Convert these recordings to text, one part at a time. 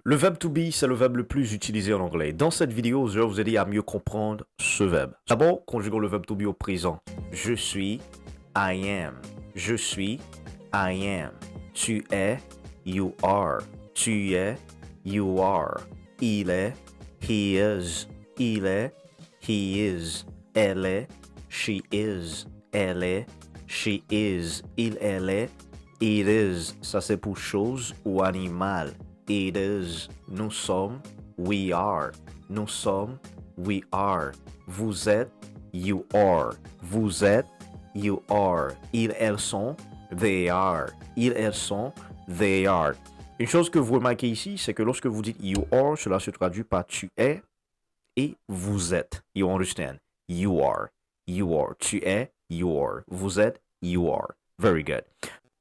Le verbe to be, c'est le verbe le plus utilisé en anglais. Dans cette vidéo, je vais vous aider à mieux comprendre ce verbe. D'abord, conjuguons le verbe to be au présent. Je suis, I am. Je suis, I am. Tu es, you are. Tu es, you are. Il est, he is. Il est, he is. Elle est, she is. Elle est, she is. Elle est, it is. Ça c'est pour chose ou animal. It is. Nous sommes. We are. Nous sommes. We are. Vous êtes. You are. Vous êtes. You are. Ils, elles sont. They are. Ils, elles sont. They are. Une chose que vous remarquez ici, c'est que lorsque vous dites you are, cela se traduit par tu es et vous êtes. You understand? You are. You are. Tu es. You are. Vous êtes. You are. Very good.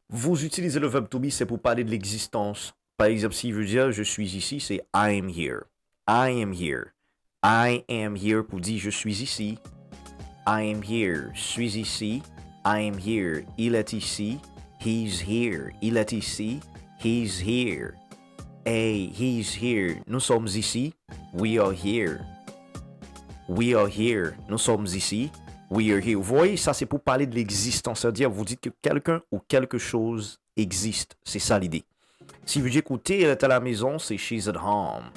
Vous utilisez le verbe to be, c'est pour parler de l'existence. Par exemple, si je veux dire je suis ici, c'est I am here. I am here. I am here pour dire je suis ici. I am here. Je suis ici. I am here. Il est ici. He's here. Il est ici. He's here. Hey, he's here. Nous sommes ici. We are here. We are here. Nous sommes ici. We are here. Vous voyez, ça c'est pour parler de l'existence. C'est-à-dire, vous dites que quelqu'un ou quelque chose existe. C'est ça l'idée. Si vous écoutez, elle est à la maison, c'est she's at home.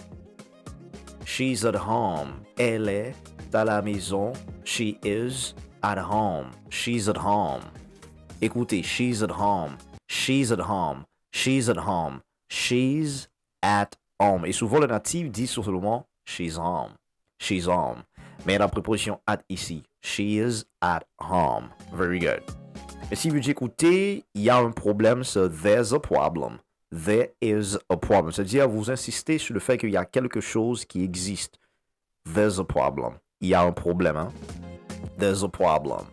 She's at home. Elle est à la maison. She is at home. She's at home. Écoutez, she's at home. She's at home. She's at home. She's at home. Et souvent, le natif dit seulement she's home. She's home. Mais la préposition at ici. She is at home. Very good. Et si vous écoutez, il y a un problème, c'est there's a problem. There is a problem. C'est-à-dire, vous insistez sur le fait qu'il y a quelque chose qui existe. There's a problem. Il y a un problème. Hein? There's a problem.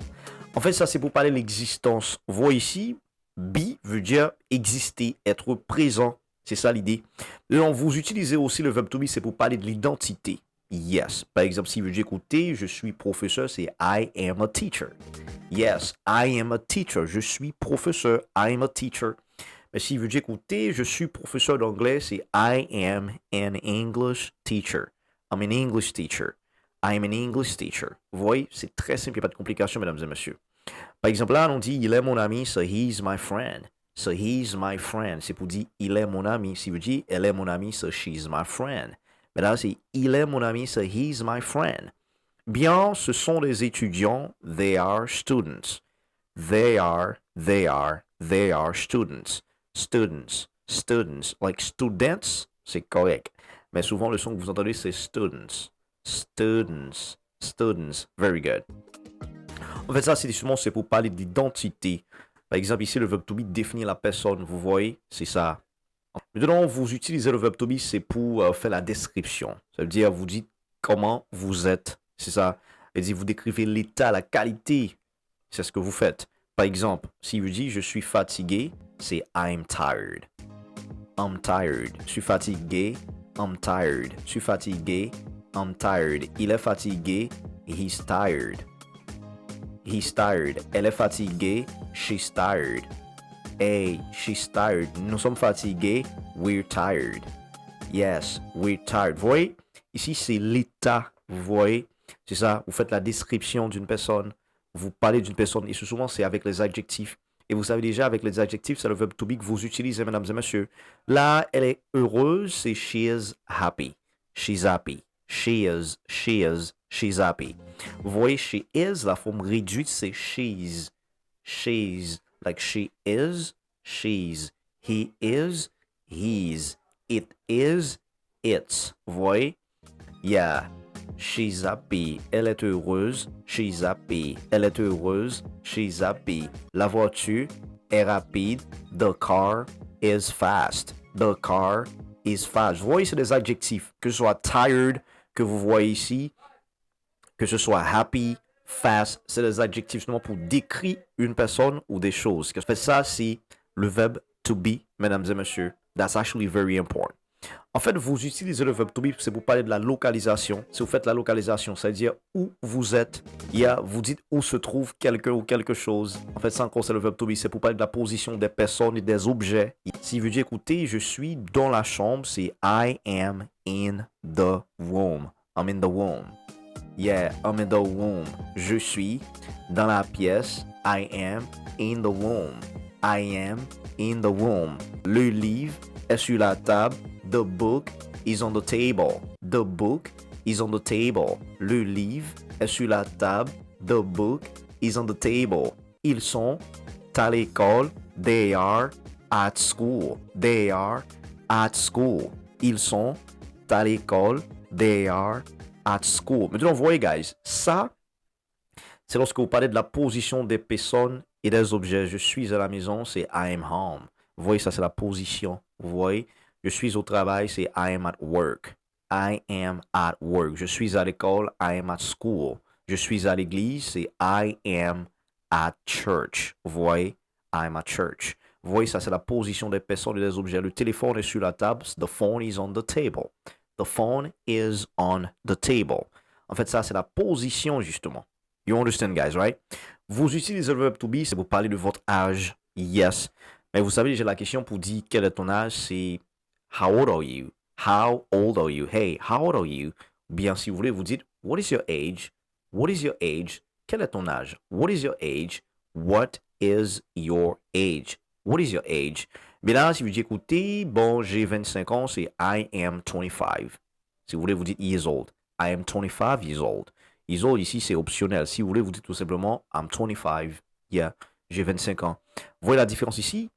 En fait, ça, c'est pour parler de l'existence. Vous voyez ici, be veut dire exister, être présent. C'est ça l'idée. Donc, vous utilisez aussi le verbe to be, c'est pour parler de l'identité. Yes. Par exemple, si vous dites écoutez, je suis professeur, c'est I am a teacher. Yes, I am a teacher. Je suis professeur. I am a teacher. Mais si vous dites écoutez, je suis professeur d'anglais, c'est I am an English teacher. I'm an English teacher. I am an English teacher. Vous voyez, c'est très simple, il n'y a pas de complications, mesdames et messieurs. Par exemple, là, on dit il est mon ami, so he's my friend. So he's my friend. C'est pour dire il est mon ami. Si vous dites elle est mon ami, so she's my friend. Mais là, c'est il est mon ami, so he's my friend. Bien, ce sont des étudiants. They are students. They are students. Students. Like students, c'est correct. Mais souvent, le son que vous entendez, c'est students. Students. Very good. En fait, ça, c'est pour parler d'identité. Par exemple, ici, le verbe to be définit la personne. Vous voyez, c'est ça. Maintenant, vous utilisez le verbe to be, c'est pour faire la description. Ça veut dire, vous dites comment vous êtes. C'est ça. Et vous décrivez l'état, la qualité. C'est ce que vous faites. Par exemple, si vous dites je suis fatigué, c'est I'm tired. I'm tired. Je suis fatigué. I'm tired. Je suis fatigué. I'm tired. Il est fatigué. He's tired. He's tired. Elle est fatiguée. She's tired. Hey, she's tired. Nous sommes fatigués. We're tired. Yes, we're tired. Vous voyez? Ici, c'est l'état. Vous voyez? C'est ça. Vous faites la description d'une personne. Vous parlez d'une personne. Et souvent, c'est avec les adjectifs. Et vous savez déjà, avec les adjectifs, c'est le verbe to be que vous utilisez, mesdames et messieurs. Là, elle est heureuse. C'est she is happy. She's happy. She is. She's happy. Vous voyez, she is, la forme réduite, c'est she's. She's. Like she is, she's. He is, he's. It is, it's. Vous voyez? Yeah. She's happy. Elle est heureuse. She's happy. Elle est heureuse. She's happy. La voiture est rapide. The car is fast. The car is fast. Vous voyez, c'est des adjectifs. Que ce soit tired, que vous voyez ici, que ce soit happy, fast, c'est des adjectifs justement pour décrire une personne ou des choses. Ça, c'est le verbe to be, mesdames et messieurs. That's actually very important. En fait, vous utilisez le verbe to be, c'est pour parler de la localisation. Si vous faites la localisation, c'est-à-dire où vous êtes, vous dites où se trouve quelqu'un ou quelque chose. En fait, ça encore, c'est le verbe to be, c'est pour parler de la position des personnes et des objets. Si vous dites, écoutez, je suis dans la chambre, c'est I am in the room. I'm in the room. Yeah, I'm in the room. Je suis dans la pièce. I am in the room. I am in the room. Le livre est sur la table. The book is on the table. The book is on the table. Le livre est sur la table. The book is on the table. Ils sont à l'école. They are at school. They are at school. Ils sont à l'école. They are at school. Maintenant, vous voyez, guys, ça, c'est lorsque vous parlez de la position des personnes et des objets. Je suis à la maison, c'est I am home. Vous voyez, ça, c'est la position. Vous voyez, je suis au travail, c'est I am at work. I am at work. Je suis à l'école, I am at school. Je suis à l'église, c'est I am at church. Vous voyez, I am at church. Vous voyez, ça, c'est la position des personnes et des objets. Le téléphone est sur la table. The phone is on the table. The phone is on the table. En fait, ça, c'est la position, justement. You understand, guys, right? Vous utilisez le verbe to be, c'est pour parler de votre âge. Yes. Mais vous savez, j'ai la question pour dire quel est ton âge, c'est how old are you? How old are you? Hey, how old are you? Bien, si vous voulez, vous dites what is your age? What is your age? Quel est ton âge? What is your age? What is your age? What is your age? Mais là, si vous dites écoutez, bon, j'ai 25 ans, c'est I am 25. Si vous voulez, vous dites years old. I am 25 years old. Years old, ici, c'est optionnel. Si vous voulez, vous dites tout simplement I'm 25. Yeah, j'ai 25 ans. Vous voyez la différence ici?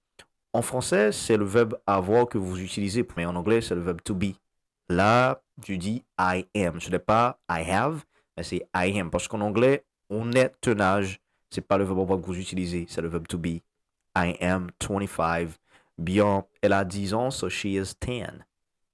En français, c'est le verbe avoir que vous utilisez, mais en anglais, c'est le verbe to be. Là, tu dis I am. Ce n'est pas I have, mais c'est I am. Parce qu'en anglais, on est un âge. Ce n'est pas le verbe avoir que vous utilisez, c'est le verbe to be. I am 25. Bien, elle a 10 ans, so she is 10.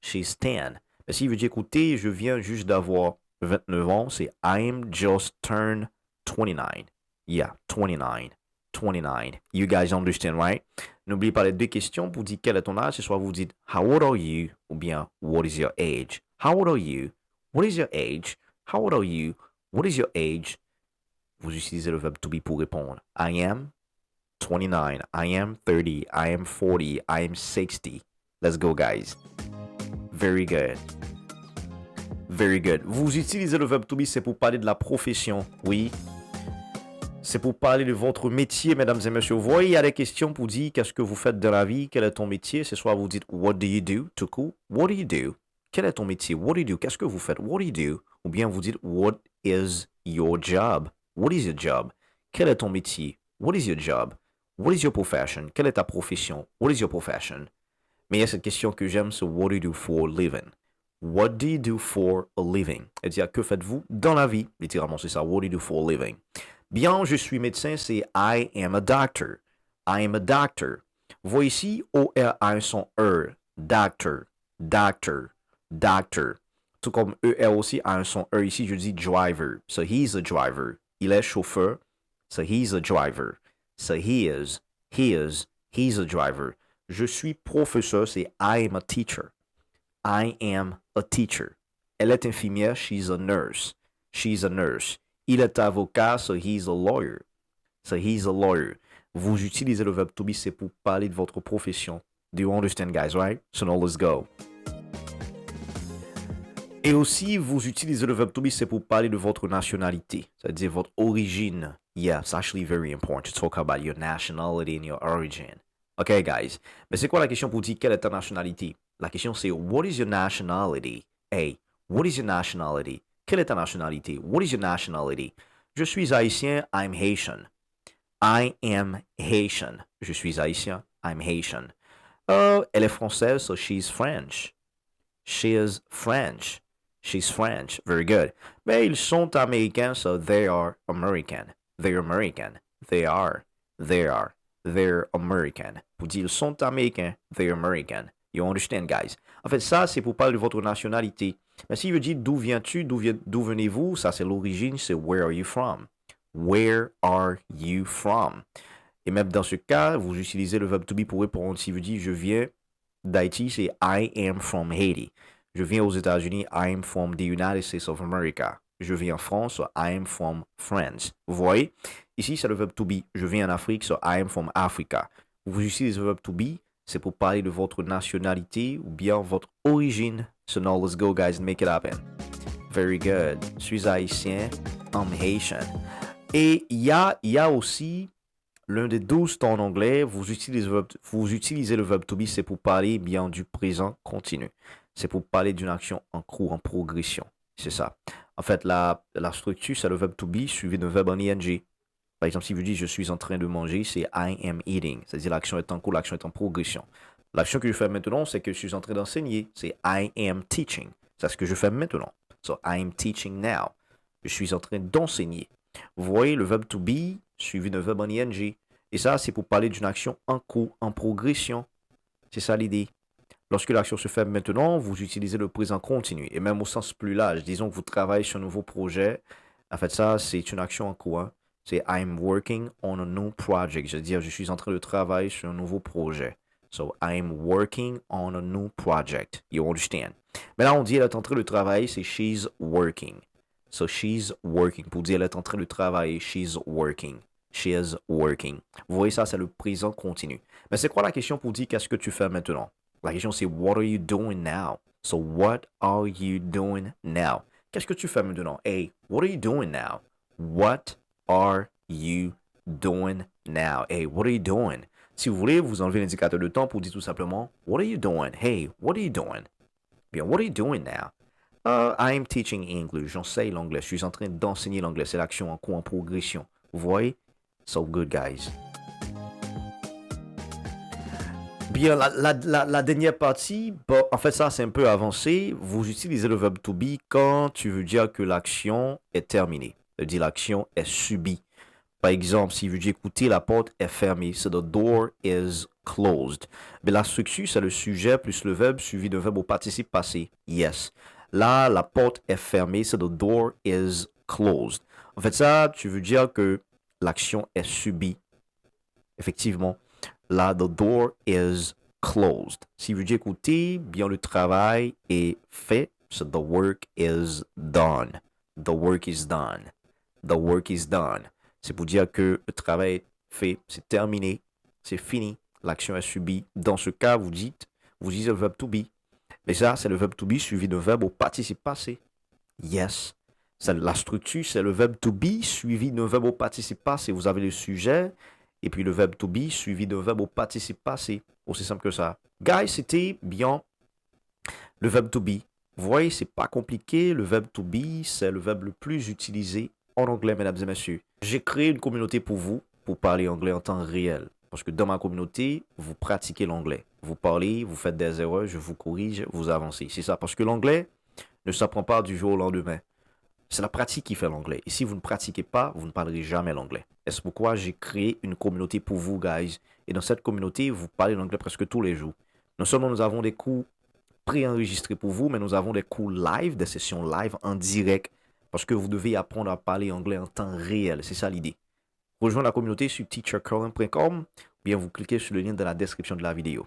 She's 10. Mais si veut dire, écoutez, je viens juste d'avoir 29 ans, c'est I'm just turned 29. Yeah, 29. 29. You guys understand, right? N'oubliez pas les deux questions pour dire quel est ton âge. C'est soit vous dites How old are you? Ou bien What is your age? How old are you? What is your age? How old are you? What is your age? Vous utilisez le verbe to be pour répondre. I am 29. I am 30. I am 40. I am 60. Let's go, guys. Very good. Very good. Vous utilisez le verbe to be, c'est pour parler de la profession. Oui. C'est pour parler de votre métier, mesdames et messieurs. Vous voyez, il y a des questions pour dire qu'est-ce que vous faites dans la vie, quel est ton métier. C'est soit vous dites What do you do? Tout court. What do you do? Quel est ton métier? What do you do? Qu'est-ce que vous faites? What do you do? Ou bien vous dites What is your job? What is your job? Quel est ton métier? What is your job? What is your profession? Quelle est ta profession? What is your profession? Mais il y a cette question que j'aime, c'est What do you do for a living? What do you do for a living? C'est-à-dire, que faites-vous dans la vie? Littéralement, c'est ça. What do you do for a living? Bien, je suis médecin, c'est I am a doctor. I am a doctor. Vous voyez ici, O-R a un son E. Doctor, doctor, doctor. Tout comme E-R aussi a un son E ici, je dis driver. So he's a driver. Il est chauffeur. So he's a driver. So he's a driver. Je suis professeur, c'est I am a teacher. I am a teacher. Elle est infirmière, she's a nurse. She's a nurse. Il est avocat, so he's a lawyer. So he's a lawyer. Vous utilisez le verbe to be, c'est pour parler de votre profession. Do you understand, guys, right? So now let's go. Et aussi, vous utilisez le verbe to be, c'est pour parler de votre nationalité, c'est-à-dire votre origine. Yeah, it's actually very important to talk about your nationality and your origin. Okay, guys. Mais c'est quoi la question pour dire quelle est ta nationalité? La question c'est what is your nationality? Hey, what is your nationality? Quelle est ta nationalité? What is your nationality? Je suis haïtien, I'm Haitian. I am Haitian. Je suis haïtien, I'm Haitian. Elle est française, so she's French. She is French. She's French. Very good. Mais ils sont américains, so they are American. They're American. They are. They're American. Pour dire ils sont américains, they're American. You understand, guys? En fait, ça, c'est pour parler de votre nationalité. Mais si je dis d'où viens-tu, d'où venez-vous, ça c'est l'origine, c'est where are you from? Where are you from? Et même dans ce cas, vous utilisez le verbe to be pour répondre. Si vous dites je viens d'Haïti, c'est I am from Haiti. Je viens aux États-Unis, I am from the United States of America. Je viens en France, so I am from France. Vous voyez? Ici, c'est le verbe to be. Je viens en Afrique, so I am from Africa. Vous utilisez le verbe to be, c'est pour parler de votre nationalité ou bien votre origine. So now let's go, guys, and make it happen. Very good. Je suis haïtien, I'm Haitian. Et il y a aussi l'un des 12 temps en anglais, vous utilisez le verbe to be, c'est pour parler bien du présent continu. C'est pour parler d'une action en cours, en progression. C'est ça. En fait, la structure, c'est le verbe to be suivi d'un verbe en ing. Par exemple, si vous dites je suis en train de manger, c'est I am eating. C'est-à-dire l'action est en cours, l'action est en progression. L'action que je fais maintenant, c'est que je suis en train d'enseigner. C'est I am teaching. C'est ce que je fais maintenant. So, I am teaching now. Je suis en train d'enseigner. Vous voyez, le verbe to be suivi d'un verbe en ing. Et ça, c'est pour parler d'une action en cours, en progression. C'est ça l'idée. Lorsque l'action se fait maintenant, vous utilisez le présent continu. Et même au sens plus large, disons que vous travaillez sur un nouveau projet. En fait, ça, c'est une action en cours. Hein. C'est I'm working on a new project. C'est-à-dire, je suis en train de travailler sur un nouveau projet. So, I'm working on a new project. You understand? Mais là, on dit elle est en train de travailler, c'est she's working. So, she's working. Pour dire elle est en train de travailler, she's working. She's working. Vous voyez ça, c'est le présent continu. Mais c'est quoi la question pour dire qu'est-ce que tu fais maintenant? La question c'est what are you doing now? So what are you doing now? Qu'est-ce que tu fais maintenant? Hey, what are you doing now? What are you doing now? Hey, what are you doing? Si vous voulez, vous enlevez l'indicateur de temps pour dire tout simplement what are you doing? Hey, what are you doing? Bien, what are you doing now? I am teaching English. J'enseigne l'anglais. Je suis en train d'enseigner l'anglais. C'est l'action en cours, en progression. Vous voyez? So good, guys. Bien, la dernière partie, bon, en fait, ça, c'est un peu avancé. Vous utilisez le verbe to be quand tu veux dire que l'action est terminée. C'est-à-dire l'action est subie. Par exemple, si vous dites écoutez, la porte est fermée. So the door is closed. Mais la structure, c'est le sujet plus le verbe suivi d'un verbe au participe passé. Yes. Là, la porte est fermée. So the door is closed. En fait, ça, tu veux dire que l'action est subie. Effectivement, là, the door is closed. Si vous dites écoutez, bien le travail est fait. So the work is done. The work is done. The work is done. C'est pour dire que le travail est fait, c'est terminé, c'est fini, l'action est subie. Dans ce cas, vous dites le verbe to be. Mais ça, c'est le verbe to be suivi d'un verbe au participe passé. Yes. La structure, c'est le verbe to be suivi d'un verbe au participe passé. Vous avez le sujet et puis le verbe to be suivi d'un verbe au participe passé. Aussi simple que ça. Guys, c'était bien le verbe to be. Vous voyez, c'est pas compliqué. Le verbe to be, c'est le verbe le plus utilisé en anglais, mesdames et messieurs. J'ai créé une communauté pour vous, pour parler anglais en temps réel. Parce que dans ma communauté, vous pratiquez l'anglais. Vous parlez, vous faites des erreurs, je vous corrige, vous avancez. C'est ça, parce que l'anglais ne s'apprend pas du jour au lendemain. C'est la pratique qui fait l'anglais. Et si vous ne pratiquez pas, vous ne parlerez jamais l'anglais. Et c'est pourquoi j'ai créé une communauté pour vous, guys. Et dans cette communauté, vous parlez l'anglais presque tous les jours. Non seulement nous avons des cours préenregistrés pour vous, mais nous avons des cours live, des sessions live en direct. Parce que vous devez apprendre à parler anglais en temps réel. C'est ça l'idée. Rejoignez la communauté sur teachercolin.com ou bien vous cliquez sur le lien dans la description de la vidéo.